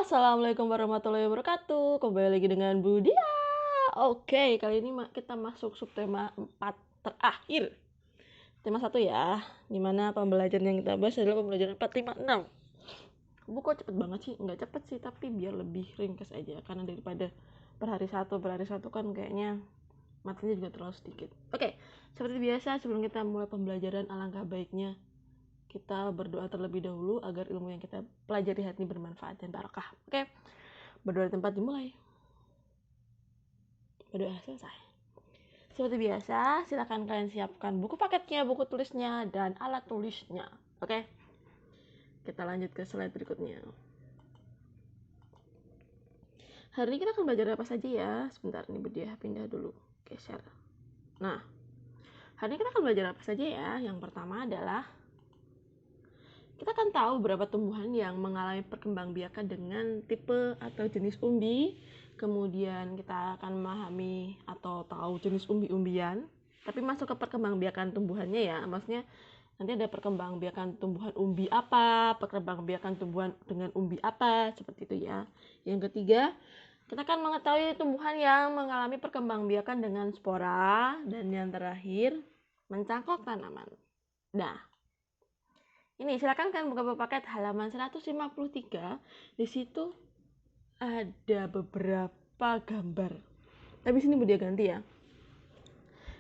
Assalamualaikum warahmatullahi wabarakatuh. Kembali lagi dengan Budia. Oke, kali ini kita masuk subtema 4 terakhir. Tema 1 ya, dimana pembelajaran yang kita bahas adalah pembelajaran 4, 5, 6. Kok cepet banget sih? Nggak cepet sih, tapi biar lebih ringkas aja. Karena daripada per hari satu kan kayaknya materinya juga terlalu sedikit. Oke, seperti biasa sebelum kita mulai pembelajaran, alangkah baiknya kita berdoa terlebih dahulu agar ilmu yang kita pelajari hari ini bermanfaat dan barokah. Oke, berdoa di tempat dimulai. Berdoa selesai. Seperti biasa, silakan kalian siapkan buku paketnya, buku tulisnya, dan alat tulisnya. Oke, kita lanjut ke slide berikutnya. Hari ini kita akan belajar apa saja ya? Sebentar, ini Budia pindah dulu, geser. Nah, hari ini kita akan belajar apa saja ya? Yang pertama adalah kita akan tahu beberapa tumbuhan yang mengalami perkembangbiakan dengan tipe atau jenis umbi. Kemudian kita akan memahami atau tahu jenis umbi-umbian. Tapi masuk ke perkembangbiakan tumbuhannya ya. Maksudnya nanti ada perkembangbiakan tumbuhan umbi apa, perkembangbiakan tumbuhan dengan umbi apa, seperti itu ya. Yang ketiga, kita akan mengetahui tumbuhan yang mengalami perkembangbiakan dengan spora. Dan yang terakhir, mencangkok tanaman. Nah, ini silakan kalian buka paket halaman 153. Di situ ada beberapa gambar. Tapi sini Budia ganti ya.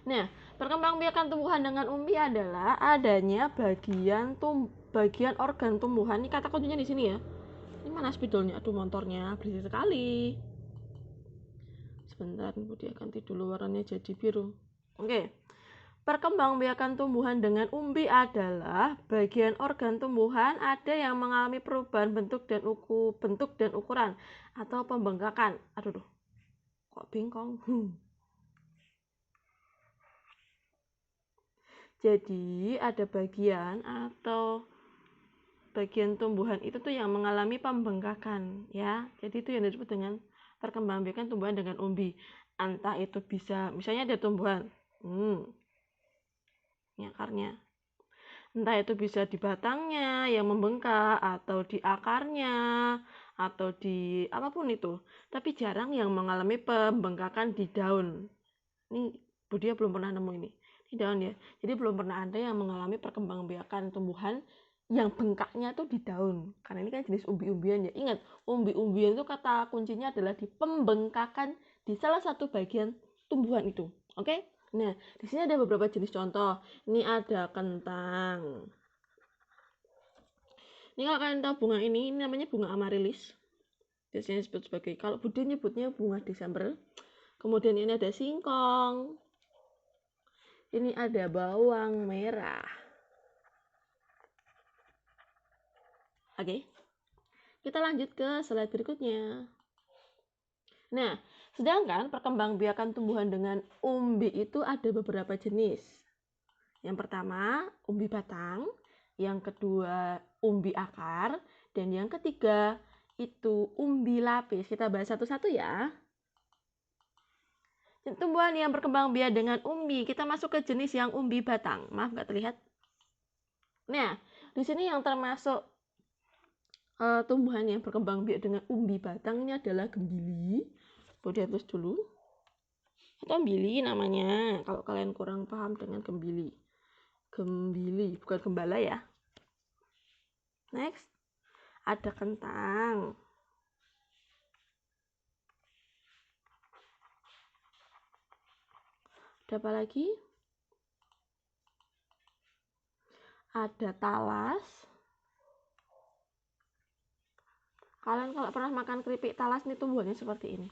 Nah, perkembangbiakan tumbuhan dengan umbi adalah adanya bagian organ tumbuhan. Ini kata kuncinya di sini ya. Ini mana spidolnya? Aduh, motornya berisik sekali. Sebentar, Budia ganti dulu warnanya jadi biru. Oke. Perkembangbiakan tumbuhan dengan umbi adalah bagian organ tumbuhan ada yang mengalami perubahan bentuk dan ukuran atau pembengkakan. Aduh, kok bengkong. Jadi ada bagian tumbuhan itu tuh yang mengalami pembengkakan ya. Jadi itu yang disebut dengan perkembangbiakan tumbuhan dengan umbi. Entah itu bisa, misalnya ada tumbuhan. Ini akarnya. Entah itu bisa di batangnya yang membengkak atau di akarnya atau di apapun itu. Tapi jarang yang mengalami pembengkakan di daun. Ini Budia belum pernah nemu ini. Di daun ya. Jadi belum pernah ada yang mengalami perkembangbiakan tumbuhan yang bengkaknya itu di daun. Karena ini kan jenis umbi-umbian ya. Ingat, umbi-umbian itu kata kuncinya adalah di pembengkakan di salah satu bagian tumbuhan itu. Oke? Nah, di sini ada beberapa jenis contoh. Ini ada kentang. Ini kalau kalian tahu bunga ini namanya bunga amarilis. Biasanya disebut sebagai, kalau Budia nyebutnya bunga Desember. Kemudian ini ada singkong. Ini ada bawang merah. Oke. Kita lanjut ke slide berikutnya. Nah, sedangkan perkembangbiakan tumbuhan dengan umbi itu ada beberapa jenis. Yang pertama, umbi batang. Yang kedua, umbi akar. Dan yang ketiga, itu umbi lapis. Kita bahas satu-satu ya. Tumbuhan yang berkembang biak dengan umbi, kita masuk ke jenis yang umbi batang. Maaf, nggak terlihat. Nah, di sini yang termasuk tumbuhan yang berkembang biak dengan umbi batangnya adalah gembili. Boleh tulis dulu. Atau gembili namanya, kalau kalian kurang paham dengan gembili. Gembili, bukan gembala ya. Next, ada kentang. Ada apa lagi? Ada talas. Kalian kalau pernah makan keripik talas nih tumbuhannya seperti ini.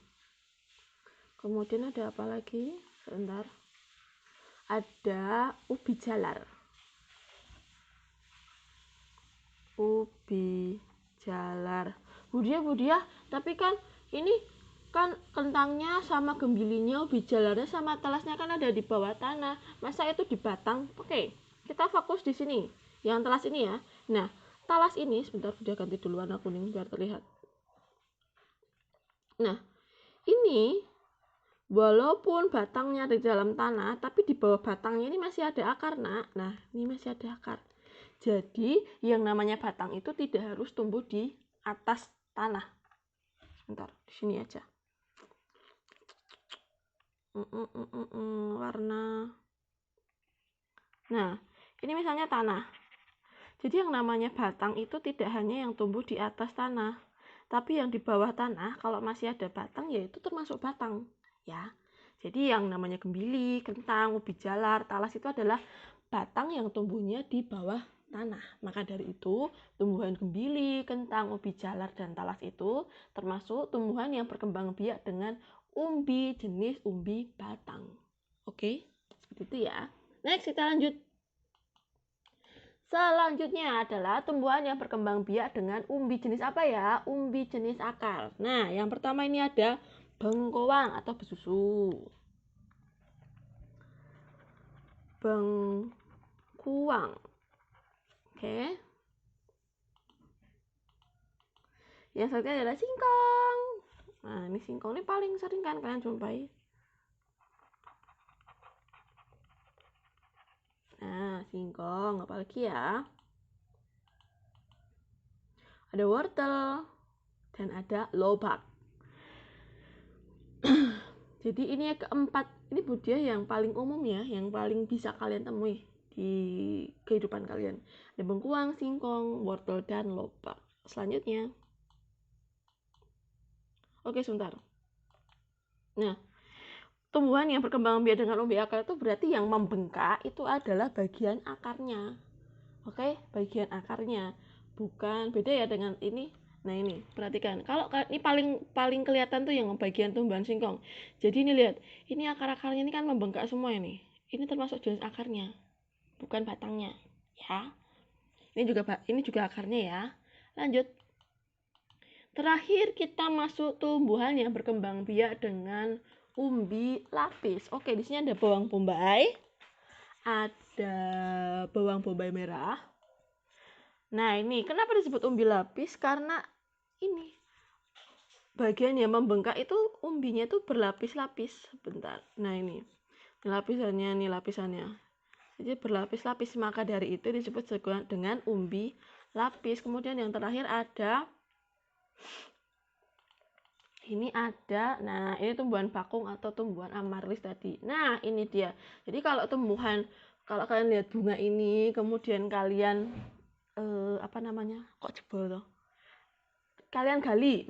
Kemudian ada apa lagi? Sebentar. Ada ubi jalar. Ubi jalar. Budia, tapi kan ini kan kentangnya sama gembilinya, ubi jalarnya sama talasnya kan ada di bawah tanah. Masa itu di batang? Oke, kita fokus di sini. Yang talas ini ya. Nah, talas ini sebentar Budia ganti dulu warna kuning biar terlihat. Nah, ini walaupun batangnya di dalam tanah, tapi di bawah batangnya ini masih ada akar, nak. Nah, ini masih ada akar. Jadi, yang namanya batang itu tidak harus tumbuh di atas tanah. Bentar, di sini aja. Warna. Nah, ini misalnya tanah. Jadi yang namanya batang itu tidak hanya yang tumbuh di atas tanah, tapi yang di bawah tanah kalau masih ada batang ya itu termasuk batang, ya. Jadi yang namanya gembili, kentang, ubi jalar, talas itu adalah batang yang tumbuhnya di bawah tanah. Maka dari itu, tumbuhan gembili, kentang, ubi jalar, dan talas itu termasuk tumbuhan yang berkembang biak dengan umbi jenis umbi batang. Oke, seperti itu ya. Next, kita lanjut. Selanjutnya adalah tumbuhan yang berkembang biak dengan umbi jenis apa ya? Umbi jenis akar. Nah, yang pertama ini ada bengkoang atau besusu. Bengkuang. Oke. Yang selanjutnya adalah singkong. Nah, ini singkong ini paling sering kan kalian jumpai. Nah, singkong apalagi ya? Ada wortel dan ada lobak. Jadi ini yang keempat, ini budaya yang paling umum ya, yang paling bisa kalian temui di kehidupan kalian. Ada bengkuang, singkong, wortel, dan lobak. Selanjutnya. Oke, sebentar. Nah, tumbuhan yang berkembang biak dengan umbi akar itu berarti yang membengkak itu adalah bagian akarnya. Oke, bagian akarnya. Bukan, beda ya dengan ini. Nah ini, perhatikan. Kalau ini paling kelihatan tuh yang bagian tumbuhan singkong. Jadi ini lihat, ini akar-akarnya ini kan membengkak semua ini. Ini termasuk jenis akarnya, bukan batangnya. Ya. Ini juga akarnya ya. Lanjut. Terakhir kita masuk tumbuhan yang berkembang biak dengan umbi lapis. Oke, di sini ada bawang bombay. Ada bawang bombay merah. Nah ini kenapa disebut umbi lapis? Karena ini bagian yang membengkak itu umbinya itu berlapis-lapis. Bentar. Nah ini lapisannya. Jadi berlapis-lapis, maka dari itu disebut dengan umbi lapis. Kemudian yang terakhir ada nah ini tumbuhan bakung atau tumbuhan amaryllis tadi. Nah ini dia. Jadi kalau kalian lihat bunga ini, kemudian kalian kok jebol loh, kalian gali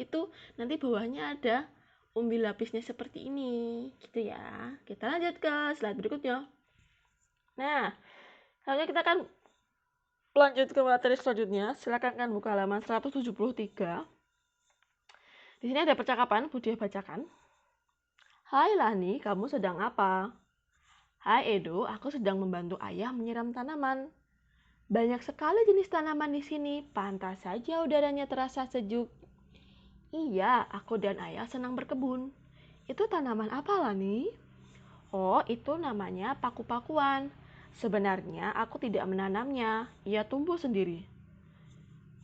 itu nanti bawahnya ada umbi lapisnya seperti ini gitu ya. Kita lanjut ke slide berikutnya. Nah, selanjutnya kita akan lanjut ke materi selanjutnya. Silakan kan buka halaman 173. Di sini ada percakapan, Budi bacakan. Hai Lani, kamu sedang apa? Hai Edo, aku sedang membantu ayah menyiram tanaman. Banyak sekali jenis tanaman di sini, pantas saja udaranya terasa sejuk. Iya, aku dan ayah senang berkebun. Itu tanaman apa, Lani? Oh, itu namanya paku-pakuan. Sebenarnya aku tidak menanamnya, ia tumbuh sendiri.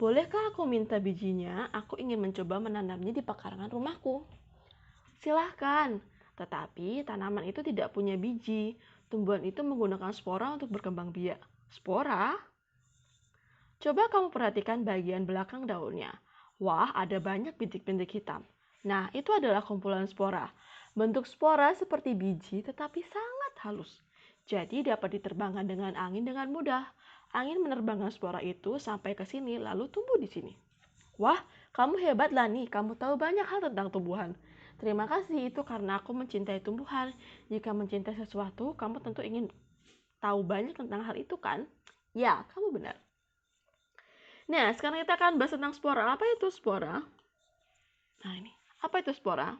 Bolehkah aku minta bijinya? Aku ingin mencoba menanamnya di pekarangan rumahku. Silahkan, tetapi tanaman itu tidak punya biji. Tumbuhan itu menggunakan spora untuk berkembang biak. Spora? Coba kamu perhatikan bagian belakang daunnya. Wah, ada banyak bintik-bintik hitam. Nah, itu adalah kumpulan spora. Bentuk spora seperti biji tetapi sangat halus. Jadi dapat diterbangkan dengan angin dengan mudah. Angin menerbangkan spora itu sampai ke sini lalu tumbuh di sini. Wah, kamu hebat Lani, kamu tahu banyak hal tentang tumbuhan. Terima kasih, itu karena aku mencintai tumbuhan. Jika mencintai sesuatu, kamu tentu ingin tahu banyak tentang hal itu kan? Ya, kamu benar. Nah, sekarang kita akan bahas tentang spora. Apa itu spora? Nah, ini. Apa itu spora?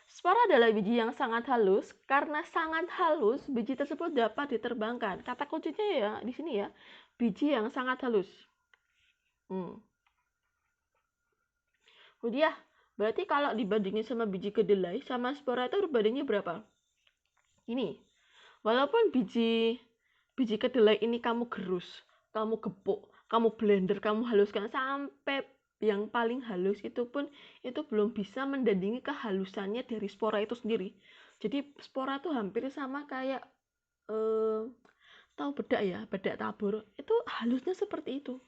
Spora adalah biji yang sangat halus. Karena sangat halus, biji tersebut dapat diterbangkan. Kata kuncinya ya di sini ya, biji yang sangat halus. Udah, berarti kalau dibandingin sama biji kedelai, sama spora itu berbandingnya berapa? Ini, walaupun biji kedelai ini kamu gerus, kamu gepuk, kamu blender, kamu haluskan sampai yang paling halus itu pun itu belum bisa mendandingi kehalusannya dari spora itu sendiri. Jadi spora itu hampir sama kayak tahu bedak ya, bedak tabur, itu halusnya seperti itu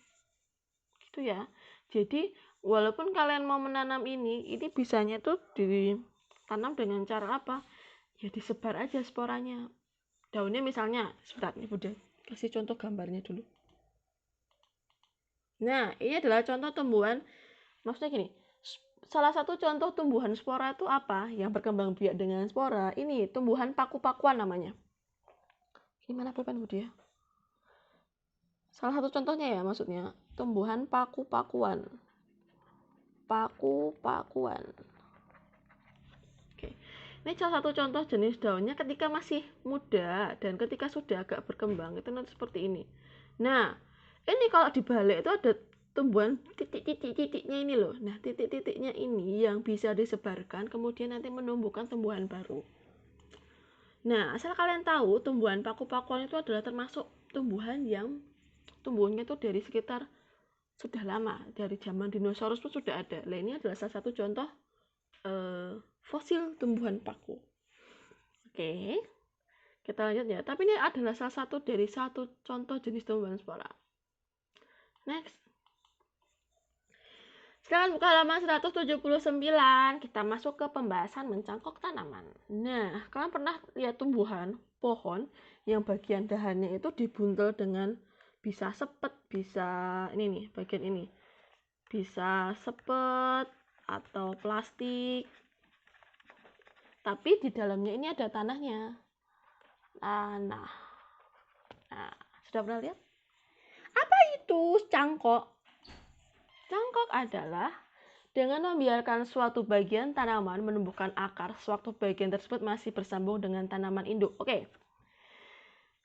Itu ya. Jadi walaupun kalian mau menanam ini bisanya tuh ditanam dengan cara apa? Ya disebar aja sporanya. Daunnya misalnya, sebentar nih Bunda kasih contoh gambarnya dulu. Nah, ini adalah contoh tumbuhan, maksudnya gini, salah satu contoh tumbuhan spora itu apa? Yang berkembang biak dengan spora, ini tumbuhan paku-pakuan namanya. Ini mana pulpen Budi ya? Salah satu contohnya ya maksudnya, tumbuhan paku-pakuan. Paku-pakuan. Oke. Ini salah satu contoh jenis daunnya ketika masih muda dan ketika sudah agak berkembang itu nanti seperti ini. Nah, ini kalau dibalik itu ada tumbuhan titik-titik-titiknya ini loh. Nah, titik-titiknya ini yang bisa disebarkan kemudian nanti menumbuhkan tumbuhan baru. Nah, asal kalian tahu tumbuhan paku-pakuan itu adalah termasuk tumbuhan yang tumbuhnya itu dari sekitar sudah lama, dari zaman dinosaurus pun sudah ada. Nah, ini adalah salah satu contoh fosil tumbuhan paku. Oke, kita lanjut ya. Tapi ini adalah salah satu dari satu contoh jenis tumbuhan spora. Next. Sekarang buka halaman 179, kita masuk ke pembahasan mencangkok tanaman. Nah, kalian pernah lihat tumbuhan pohon yang bagian dahannya itu dibuntel dengan bisa sepet, bisa ini nih, bagian ini. Bisa sepet atau plastik. Tapi di dalamnya ini ada tanahnya. Tanah. Nah, sudah pernah lihat? Apa itu cangkok? Cangkok adalah dengan membiarkan suatu bagian tanaman menumbuhkan akar sewaktu bagian tersebut masih bersambung dengan tanaman induk. Oke.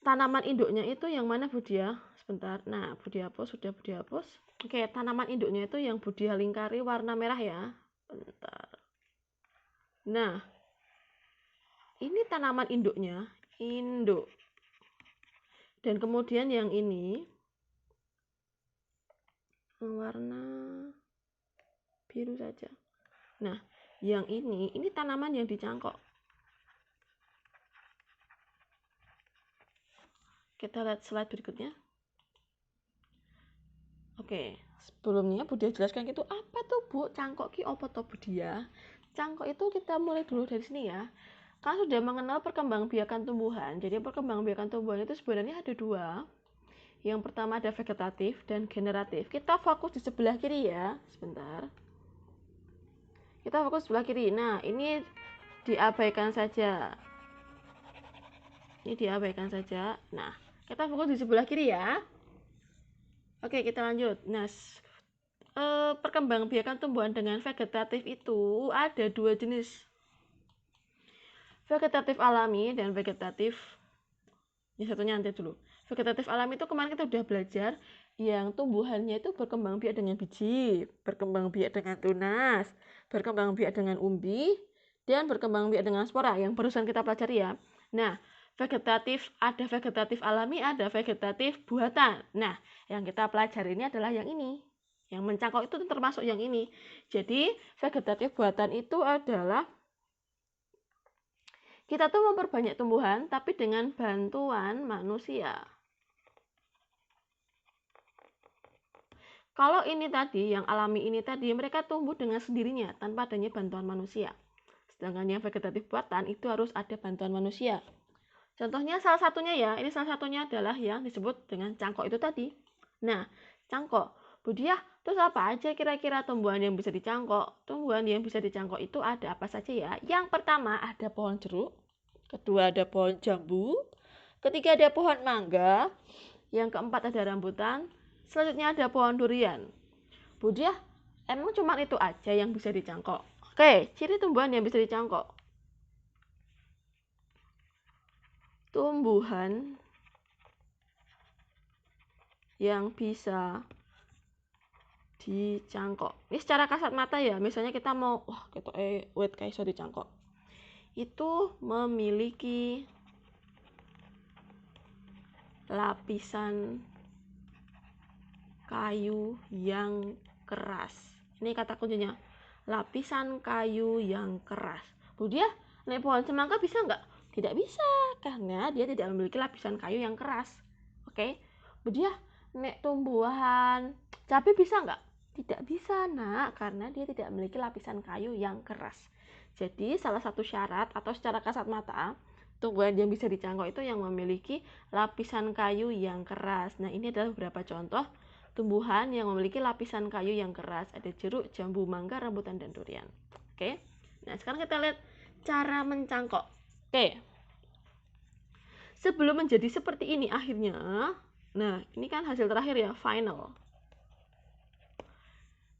Tanaman induknya itu yang mana Budi ya? Sebentar. Nah, Budi hapus, sudah Budi hapus. Oke, tanaman induknya itu yang Budi lingkari warna merah ya. Bentar. Nah, ini tanaman induknya, induk. Dan kemudian yang ini warna biru saja. Nah, yang ini tanaman yang dicangkok. Kita lihat slide berikutnya. Oke, sebelumnya Budi jelaskan gitu, apa tuh Bu cangkok ki opo to Budi ya? Cangkok itu kita mulai dulu dari sini ya. Kalian sudah mengenal perkembangbiakan tumbuhan. Jadi perkembangbiakan tumbuhan itu sebenarnya ada dua. Yang pertama ada vegetatif dan generatif. Kita fokus di sebelah kiri ya. Sebentar. Kita fokus sebelah kiri. Nah, ini diabaikan saja. Ini diabaikan saja. Nah, kita fokus di sebelah kiri ya. Oke, kita lanjut. Nah, perkembangbiakan tumbuhan dengan vegetatif itu ada dua jenis. Vegetatif alami dan vegetatif, ini satunya nanti dulu. Vegetatif alami itu kemarin kita udah belajar yang tumbuhannya itu berkembang biak dengan biji, berkembang biak dengan tunas, berkembang biak dengan umbi, dan berkembang biak dengan spora yang barusan kita pelajari ya. Nah, vegetatif, ada vegetatif alami, ada vegetatif buatan. Nah, yang kita pelajari ini adalah yang ini. Yang mencangkok itu termasuk yang ini. Jadi, vegetatif buatan itu adalah kita tuh memperbanyak tumbuhan tapi dengan bantuan manusia. Kalau ini tadi, yang alami ini tadi, mereka tumbuh dengan sendirinya tanpa adanya bantuan manusia. Sedangkan yang vegetatif buatan itu harus ada bantuan manusia. Contohnya salah satunya ya, ini salah satunya adalah yang disebut dengan cangkok itu tadi. Nah, cangkok. Budiah, terus apa aja kira-kira tumbuhan yang bisa dicangkok? Tumbuhan yang bisa dicangkok itu ada apa saja ya? Yang pertama ada pohon jeruk. Kedua ada pohon jambu, ketiga ada pohon mangga, yang keempat ada rambutan, selanjutnya ada pohon durian. Budiah, emang cuma itu aja yang bisa dicangkok? Oke, ciri tumbuhan yang bisa dicangkok. Tumbuhan yang bisa dicangkok. Ini secara kasat mata ya, misalnya kita mau, wait kayak iso dicangkok. Itu memiliki lapisan kayu yang keras. Ini kata kuncinya, lapisan kayu yang keras. Budiah, naik pohon semangka bisa nggak? Tidak bisa, karena dia tidak memiliki lapisan kayu yang keras. Oke, Budiah, nek tumbuhan cabai bisa nggak? Tidak bisa, nak, karena dia tidak memiliki lapisan kayu yang keras. Jadi salah satu syarat atau secara kasat mata tumbuhan yang bisa dicangkok itu yang memiliki lapisan kayu yang keras. Nah, ini adalah beberapa contoh tumbuhan yang memiliki lapisan kayu yang keras. Ada jeruk, jambu, mangga, rambutan, dan durian. Oke. Nah, sekarang kita lihat cara mencangkok. Oke. Sebelum menjadi seperti ini akhirnya, nah, ini kan hasil terakhir ya, final.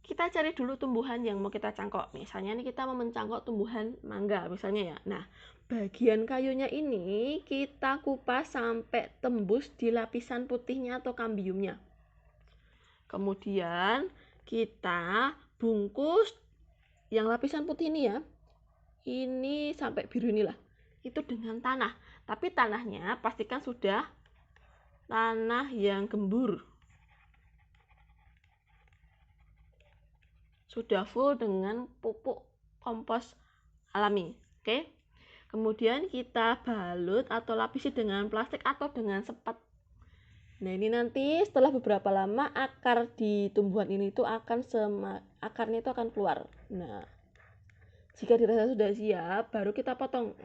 Kita cari dulu tumbuhan yang mau kita cangkok. Misalnya nih kita mau mencangkok tumbuhan mangga misalnya ya. Nah, bagian kayunya ini kita kupas sampai tembus di lapisan putihnya atau kambiumnya. Kemudian kita bungkus yang lapisan putih ini ya. Ini sampai biru inilah. Itu dengan tanah. Tapi tanahnya pastikan sudah tanah yang gembur. Sudah full dengan pupuk kompos alami. Oke. Kemudian kita balut atau lapisi dengan plastik atau dengan sepat. Nah, ini nanti setelah beberapa lama akar di tumbuhan ini itu akarnya itu akan keluar. Nah, jika dirasa sudah siap, baru kita potong.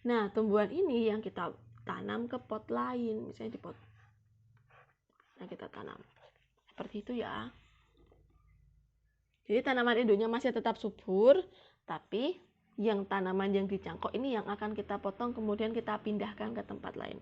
Nah, tumbuhan ini yang kita tanam ke pot lain, misalnya di pot. Nah, kita tanam. Seperti itu ya. Jadi tanaman induknya masih tetap subur, tapi yang tanaman yang dicangkok ini yang akan kita potong kemudian kita pindahkan ke tempat lain.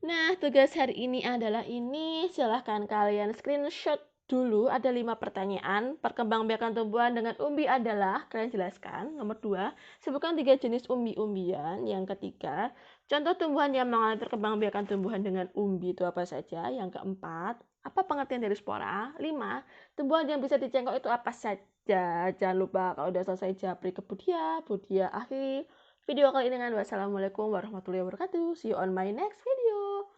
Nah, tugas hari ini adalah ini. Silahkan kalian screenshot dulu. Ada 5 pertanyaan. Perkembangbiakan tumbuhan dengan umbi adalah, kalian jelaskan. Nomor 2, sebutkan 3 jenis umbi-umbian. Yang ketiga, contoh tumbuhan yang mengalami perkembangbiakan tumbuhan dengan umbi itu apa saja. Yang keempat, apa pengertian dari spora? 5, tumbuhan yang bisa dicengkok itu apa saja. Jangan lupa kalau udah selesai japri ke Budia akhiri video kali ini dengan wassalamualaikum warahmatullahi wabarakatuh. See you on my next video.